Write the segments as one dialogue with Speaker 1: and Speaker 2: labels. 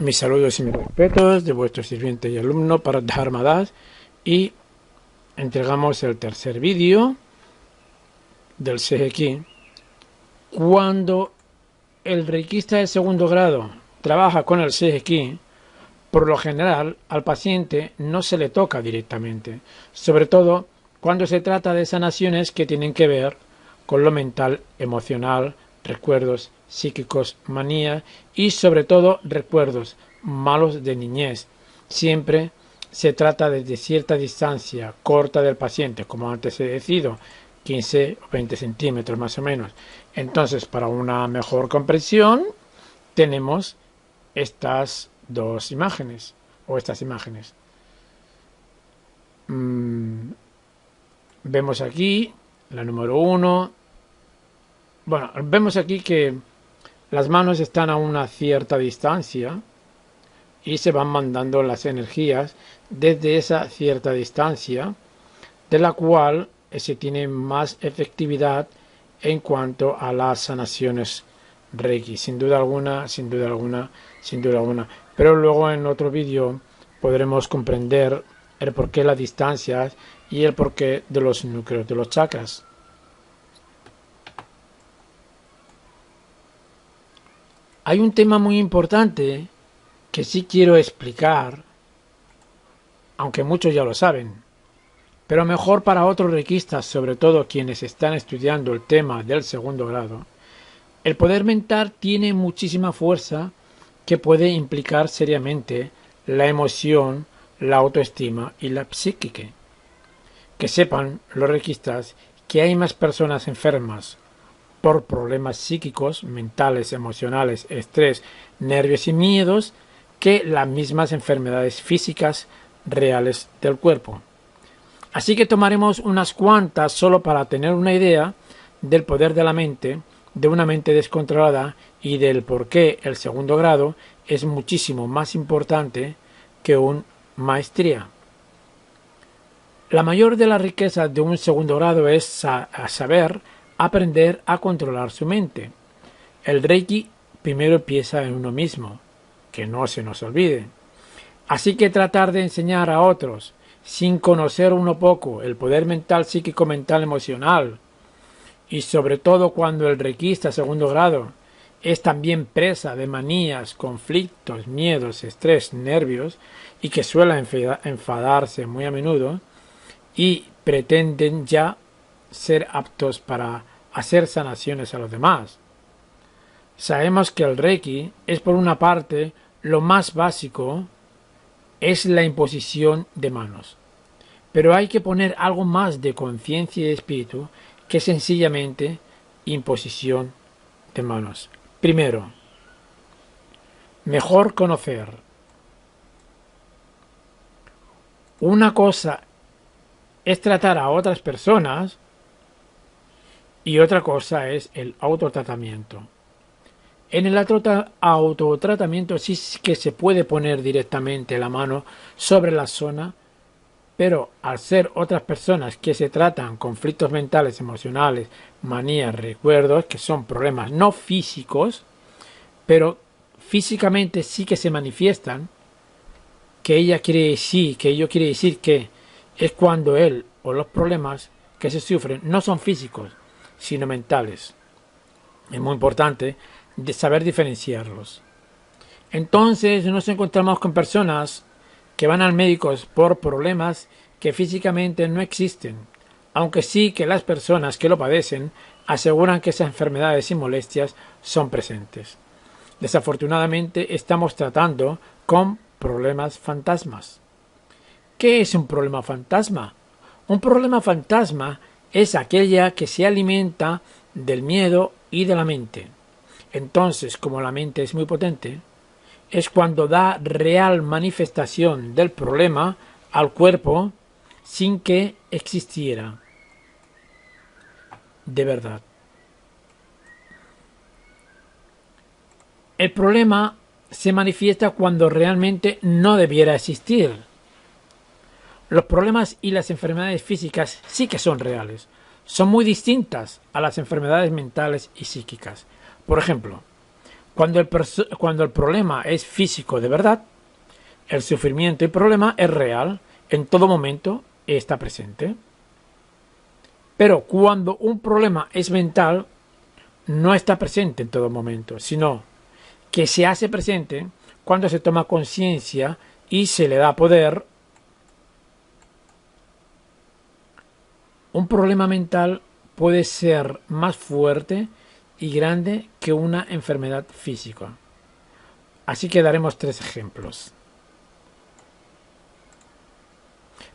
Speaker 1: Mis saludos y mis respetos de vuestro sirviente y alumno para Dharmadas, y entregamos el tercer vídeo del Seiki. Cuando el reikista de segundo grado trabaja con el Seiki, por lo general al paciente no se le toca directamente, sobre todo cuando se trata de sanaciones que tienen que ver con lo mental, emocional, recuerdos psíquicos, manía y sobre todo recuerdos malos de niñez. Siempre se trata desde cierta distancia corta del paciente, como antes he decidido, 15 o 20 centímetros más o menos. Entonces, para una mejor comprensión, tenemos estas dos imágenes, o estas imágenes. Vemos aquí la número 1. Bueno, vemos aquí que las manos están a una cierta distancia y se van mandando las energías desde esa cierta distancia, de la cual se tiene más efectividad en cuanto a las sanaciones Reiki, sin duda alguna, sin duda alguna, sin duda alguna. Pero luego en otro vídeo podremos comprender el porqué de las distancias y el porqué de los núcleos de los chakras. Hay un tema muy importante que sí quiero explicar, aunque muchos ya lo saben, pero mejor para otros reikistas, sobre todo quienes están estudiando el tema del segundo grado. El poder mental tiene muchísima fuerza que puede implicar seriamente la emoción, la autoestima y la psíquica. Que sepan los reikistas que hay más personas enfermas por problemas psíquicos, mentales, emocionales, estrés, nervios y miedos que las mismas enfermedades físicas reales del cuerpo. Así que tomaremos unas cuantas solo para tener una idea del poder de la mente, de una mente descontrolada y del por qué el segundo grado es muchísimo más importante que una maestría. La mayor de las riquezas de un segundo grado es saber aprender a controlar su mente. El Reiki primero empieza en uno mismo, que no se nos olvide. Así que tratar de enseñar a otros, sin conocer uno poco, el poder mental, psíquico, mental, emocional, y sobre todo cuando el reikista segundo grado es también presa de manías, conflictos, miedos, estrés, nervios, y que suele enfadarse muy a menudo, y pretenden ya ser aptos para hacer sanaciones a los demás. Sabemos que el Reiki es, por una parte, lo más básico es la imposición de manos. Pero hay que poner algo más de conciencia y de espíritu que sencillamente imposición de manos. Primero, mejor conocer. Una cosa es tratar a otras personas y otra cosa es el autotratamiento. En el autotratamiento sí que se puede poner directamente la mano sobre la zona, pero al ser otras personas que se tratan conflictos mentales, emocionales, manías, recuerdos, que son problemas no físicos, pero físicamente sí que se manifiestan, que ello quiere decir que es cuando él o los problemas que se sufren no son físicos, sino mentales. Es muy importante de saber diferenciarlos. Entonces nos encontramos con personas que van al médico por problemas que físicamente no existen, aunque sí que las personas que lo padecen aseguran que esas enfermedades y molestias son presentes. Desafortunadamente estamos tratando con problemas fantasmas. ¿Qué es un problema fantasma? Un problema fantasma es aquella que se alimenta del miedo y de la mente. Entonces, como la mente es muy potente, es cuando da real manifestación del problema al cuerpo sin que existiera de verdad. El problema se manifiesta cuando realmente no debiera existir. Los problemas y las enfermedades físicas sí que son reales. Son muy distintas a las enfermedades mentales y psíquicas. Por ejemplo, Cuando el problema es físico de verdad, el sufrimiento y problema es real, en todo momento está presente. Pero cuando un problema es mental, no está presente en todo momento, sino que se hace presente cuando se toma conciencia y se le da poder. Un problema mental puede ser más fuerte y grande que una enfermedad física. Así que daremos 3 ejemplos.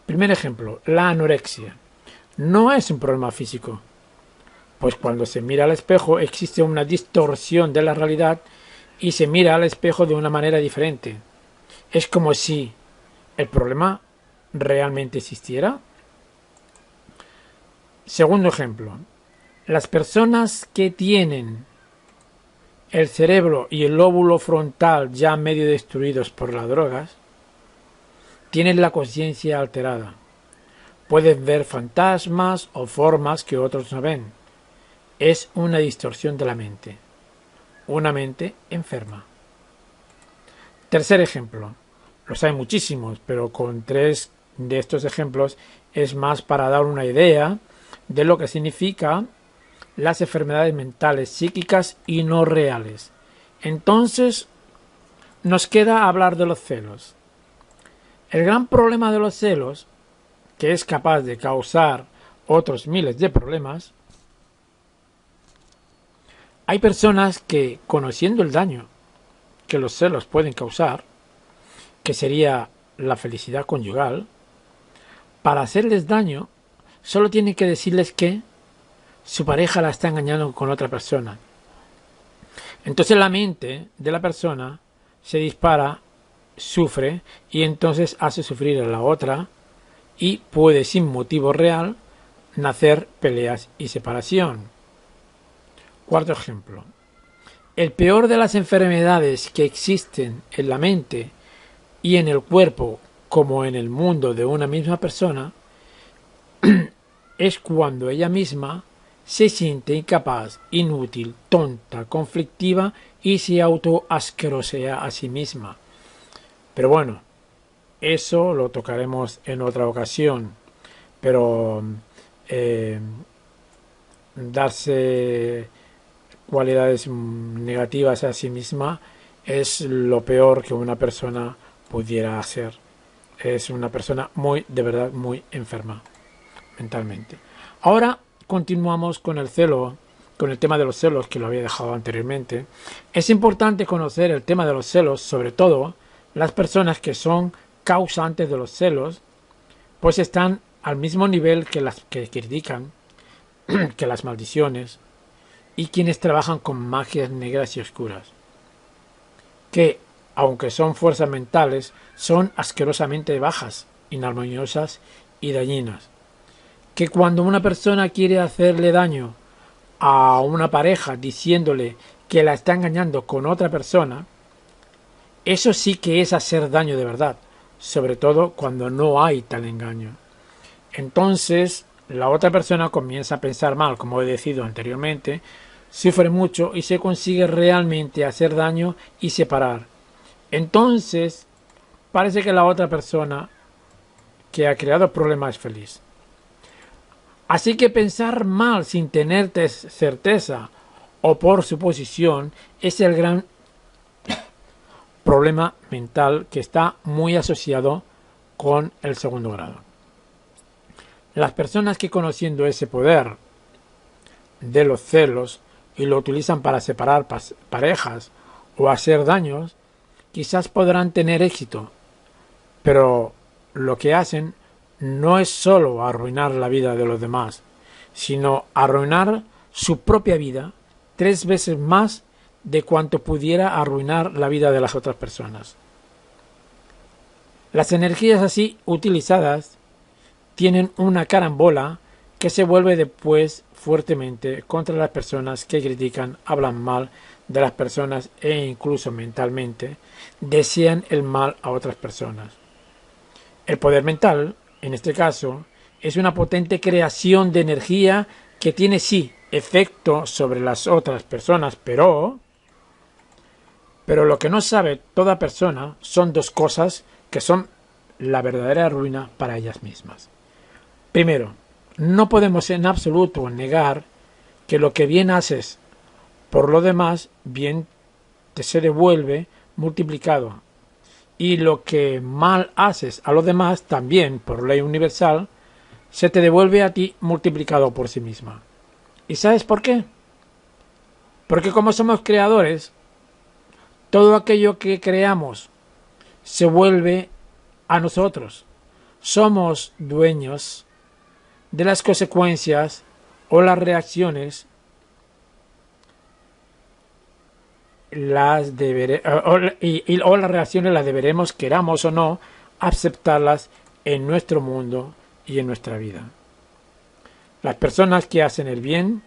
Speaker 1: Primer ejemplo, la anorexia. No es un problema físico, pues cuando se mira al espejo existe una distorsión de la realidad y se mira al espejo de una manera diferente. Es como si el problema realmente existiera. Segundo ejemplo, las personas que tienen el cerebro y el lóbulo frontal ya medio destruidos por las drogas, tienen la conciencia alterada. Pueden ver fantasmas o formas que otros no ven. Es una distorsión de la mente. Una mente enferma. Tercer ejemplo. Los hay muchísimos, pero con 3 de estos ejemplos es más para dar una idea de lo que significa las enfermedades mentales psíquicas y no reales. Entonces, nos queda hablar de los celos. El gran problema de los celos, que es capaz de causar otros miles de problemas, hay personas que, conociendo el daño que los celos pueden causar, que sería la felicidad conyugal, para hacerles daño, solo tienen que decirles que su pareja la está engañando con otra persona. Entonces la mente de la persona se dispara, sufre y entonces hace sufrir a la otra y puede sin motivo real nacer peleas y separación. Cuarto ejemplo. El peor de las enfermedades que existen en la mente y en el cuerpo como en el mundo de una misma persona es cuando ella misma se siente incapaz, inútil, tonta, conflictiva y se autoasquerosea a sí misma. Pero bueno, eso lo tocaremos en otra ocasión. Pero darse cualidades negativas a sí misma es lo peor que una persona pudiera hacer. Es una persona de verdad muy enferma mentalmente. Ahora continuamos con el celo, con el tema de los celos, que lo había dejado anteriormente. Es importante conocer el tema de los celos, sobre todo las personas que son causantes de los celos, pues están al mismo nivel que las que critican, que las maldiciones, y quienes trabajan con magias negras y oscuras, que, aunque son fuerzas mentales, son asquerosamente bajas, inarmoniosas y dañinas. Que cuando una persona quiere hacerle daño a una pareja diciéndole que la está engañando con otra persona, eso sí que es hacer daño de verdad, sobre todo cuando no hay tal engaño. Entonces, la otra persona comienza a pensar mal, como he decidido anteriormente, sufre mucho y se consigue realmente hacer daño y separar. Entonces, parece que la otra persona que ha creado el problema es feliz. Así que pensar mal sin tener certeza o por suposición es el gran problema mental que está muy asociado con el segundo grado. Las personas que, conociendo ese poder de los celos y lo utilizan para separar parejas o hacer daños, quizás podrán tener éxito, pero lo que hacen no es solo arruinar la vida de los demás, sino arruinar su propia vida 3 veces más de cuanto pudiera arruinar la vida de las otras personas. Las energías así utilizadas tienen una carambola que se vuelve después fuertemente contra las personas que critican, hablan mal de las personas e incluso mentalmente desean el mal a otras personas. El poder mental, en este caso, es una potente creación de energía que tiene sí efecto sobre las otras personas, pero Pero lo que no sabe toda persona son dos cosas que son la verdadera ruina para ellas mismas. Primero, no podemos en absoluto negar que lo que bien haces por lo demás, bien te se devuelve multiplicado. Y lo que mal haces a los demás, también por ley universal, se te devuelve a ti multiplicado por sí misma. ¿Y sabes por qué? Porque como somos creadores, todo aquello que creamos se vuelve a nosotros. Somos dueños de las consecuencias o las reacciones o las reacciones las deberemos, queramos o no, aceptarlas en nuestro mundo y en nuestra vida. Las personas que hacen el bien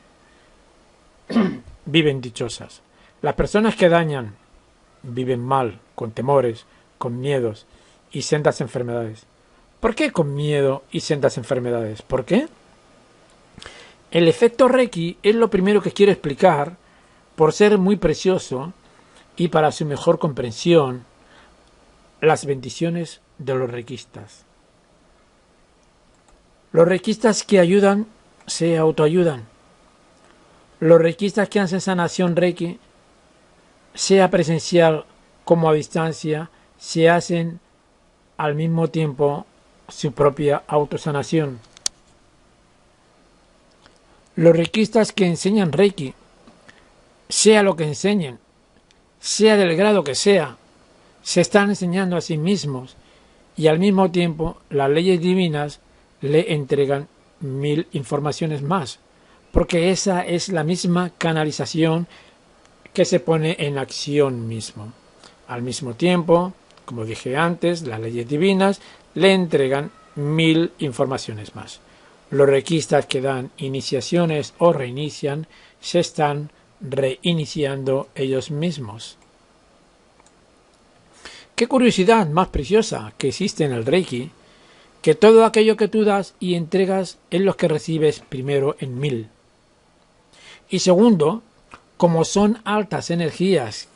Speaker 1: viven dichosas. Las personas que dañan viven mal, con temores, con miedos y sendas enfermedades. ¿Por qué con miedo y sendas enfermedades? ¿Por qué? El efecto Reiki es lo primero que quiero explicar por ser muy precioso y para su mejor comprensión, las bendiciones de los reikistas. Los reikistas que ayudan se autoayudan. Los reikistas que hacen sanación Reiki, sea presencial como a distancia, se hacen al mismo tiempo su propia autosanación. Los reikistas que enseñan Reiki, sea lo que enseñen, sea del grado que sea, se están enseñando a sí mismos y al mismo tiempo las leyes divinas le entregan 1000 informaciones más, porque esa es la misma canalización que se pone en acción mismo. Al mismo tiempo, como dije antes, las leyes divinas le entregan 1000 informaciones más. Los reikistas que dan iniciaciones o reinician se están reiniciando ellos mismos. Qué curiosidad más preciosa que existe en el Reiki, que todo aquello que tú das y entregas es lo que recibes primero en 1000. Y segundo, como son altas energías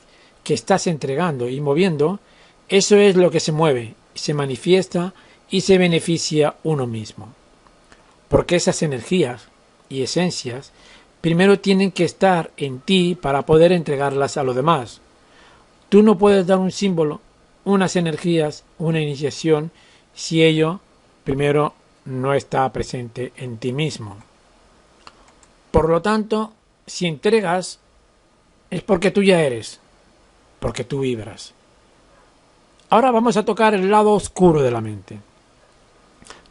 Speaker 1: que estás entregando y moviendo, eso es lo que se mueve, se manifiesta y se beneficia uno mismo. Porque esas energías y esencias primero tienen que estar en ti para poder entregarlas a los demás. Tú no puedes dar un símbolo, unas energías, una iniciación, si ello primero no está presente en ti mismo. Por lo tanto, si entregas, es porque tú ya eres, porque tú vibras. Ahora vamos a tocar el lado oscuro de la mente.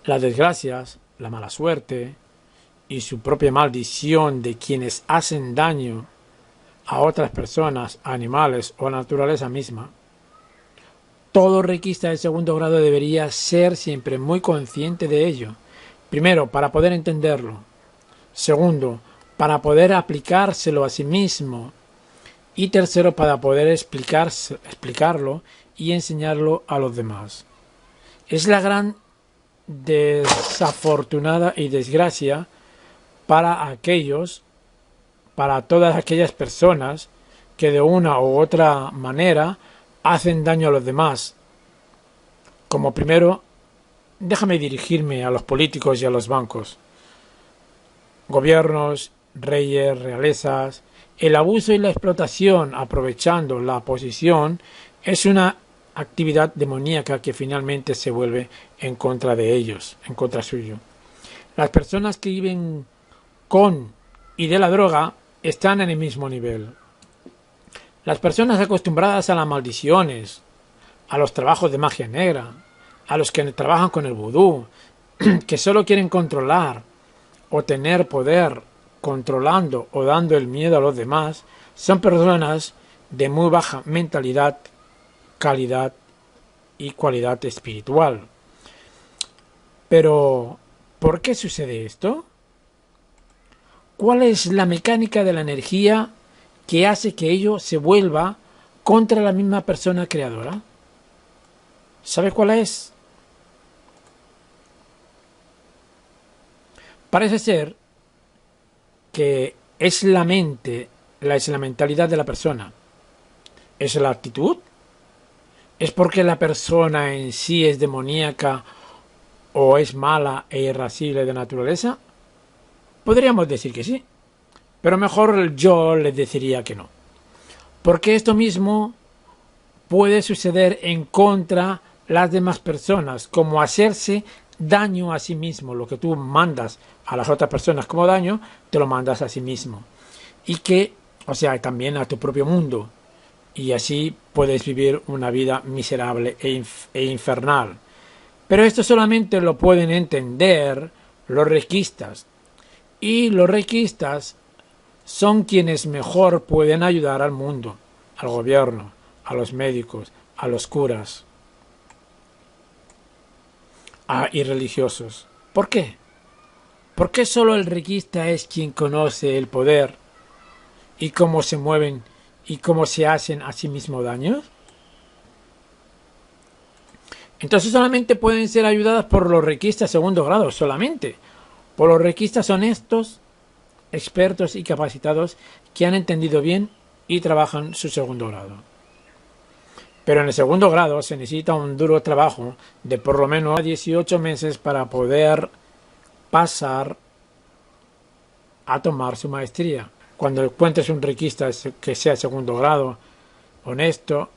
Speaker 1: Las desgracias, la mala suerte y su propia maldición de quienes hacen daño a otras personas, animales o a la naturaleza misma. Todo reikista de segundo grado debería ser siempre muy consciente de ello. Primero, para poder entenderlo. Segundo, para poder aplicárselo a sí mismo. Y tercero, para poder explicarlo y enseñarlo a los demás. Es la gran desafortunada y desgracia para todas aquellas personas que de una u otra manera hacen daño a los demás. Como primero, déjame dirigirme a los políticos y a los bancos. Gobiernos, reyes, realezas, el abuso y la explotación aprovechando la posición es una actividad demoníaca que finalmente se vuelve en contra de ellos, en contra suyo. Las personas que viven con y de la droga están en el mismo nivel. Las personas acostumbradas a las maldiciones, a los trabajos de magia negra, a los que trabajan con el vudú, que solo quieren controlar o tener poder controlando o dando el miedo a los demás, son personas de muy baja mentalidad, calidad y cualidad espiritual. Pero, ¿por qué sucede esto? ¿Cuál es la mecánica de la energía que hace que ello se vuelva contra la misma persona creadora? ¿Sabe cuál es? Parece ser que es la mente, es la mentalidad de la persona. ¿Es la actitud? ¿Es porque la persona en sí es demoníaca o es mala e irascible de naturaleza? Podríamos decir que sí, pero mejor yo les deciría que no. Porque esto mismo puede suceder en contra las demás personas, como hacerse daño a sí mismo. Lo que tú mandas a las otras personas como daño, te lo mandas a sí mismo. Y que, o sea, también a tu propio mundo. Y así puedes vivir una vida miserable e infernal. Pero esto solamente lo pueden entender los reikistas. Y los reikistas son quienes mejor pueden ayudar al mundo, al gobierno, a los médicos, a los curas y religiosos. ¿Por qué? ¿Por qué solo el reikista es quien conoce el poder y cómo se mueven y cómo se hacen a sí mismos daños? Entonces solamente pueden ser ayudadas por los reikistas segundo grado, solamente. Por los reikistas honestos, expertos y capacitados que han entendido bien y trabajan su segundo grado. Pero en el segundo grado se necesita un duro trabajo de por lo menos 18 meses para poder pasar a tomar su maestría. Cuando encuentres un reikista que sea segundo grado, honesto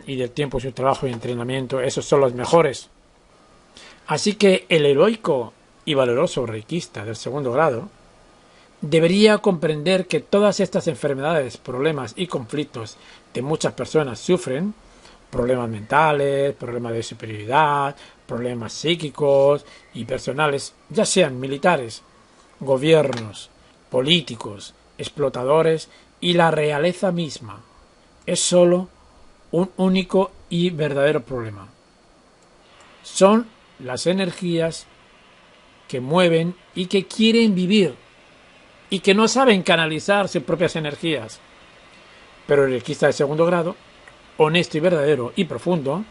Speaker 1: y del tiempo su trabajo y entrenamiento, esos son los mejores. Así que el heroico y valeroso reikista del segundo grado debería comprender que todas estas enfermedades, problemas y conflictos de muchas personas sufren, problemas mentales, problemas de superioridad, problemas psíquicos y personales, ya sean militares, gobiernos, políticos, explotadores y la realeza misma, es solo un único y verdadero problema. Son las energías que mueven y que quieren vivir y que no saben canalizar sus propias energías. Pero el reikista de segundo grado, honesto y verdadero y profundo,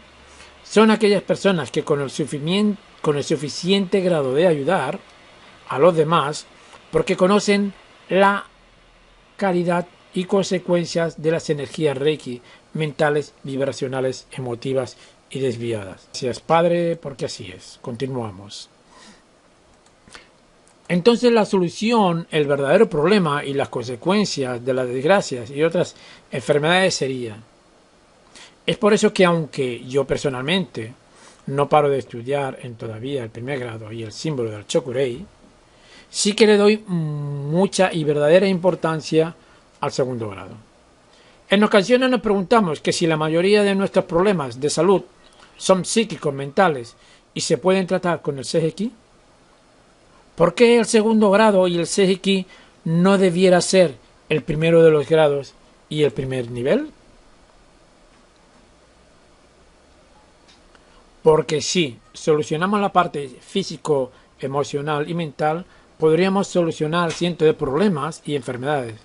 Speaker 1: son aquellas personas que con el suficiente grado de ayudar a los demás, porque conocen la calidad y consecuencias de las energías Reiki, mentales, vibracionales, emotivas y desviadas. Gracias, Padre, porque así es. Continuamos. Entonces la solución, el verdadero problema y las consecuencias de las desgracias y otras enfermedades sería: es por eso que aunque yo personalmente no paro de estudiar en todavía el primer grado y el símbolo del Chokurei, sí que le doy mucha y verdadera importancia al segundo grado. En ocasiones nos preguntamos que si la mayoría de nuestros problemas de salud son psíquicos, mentales y se pueden tratar con el Seiheki, ¿por qué el segundo grado y el Seiheki no debiera ser el primero de los grados y el primer nivel? Porque si solucionamos la parte físico, emocional y mental, podríamos solucionar cientos de problemas y enfermedades.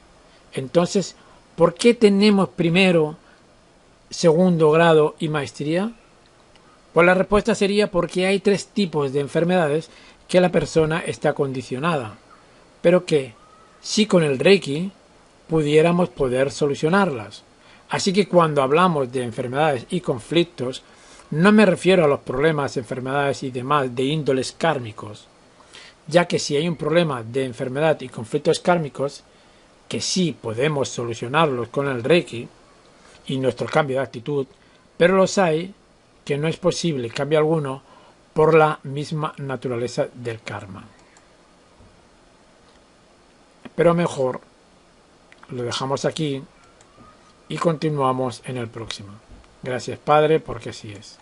Speaker 1: Entonces, ¿por qué tenemos primero, segundo grado y maestría? Pues la respuesta sería porque hay 3 tipos de enfermedades que la persona está condicionada, pero que, si con el Reiki, pudiéramos poder solucionarlas. Así que cuando hablamos de enfermedades y conflictos, no me refiero a los problemas, enfermedades y demás de índoles kármicos, ya que si hay un problema de enfermedad y conflictos kármicos, que sí podemos solucionarlos con el Reiki y nuestro cambio de actitud, pero los hay que no es posible cambio alguno por la misma naturaleza del karma. Pero mejor lo dejamos aquí y continuamos en el próximo. Gracias, Padre, porque así es.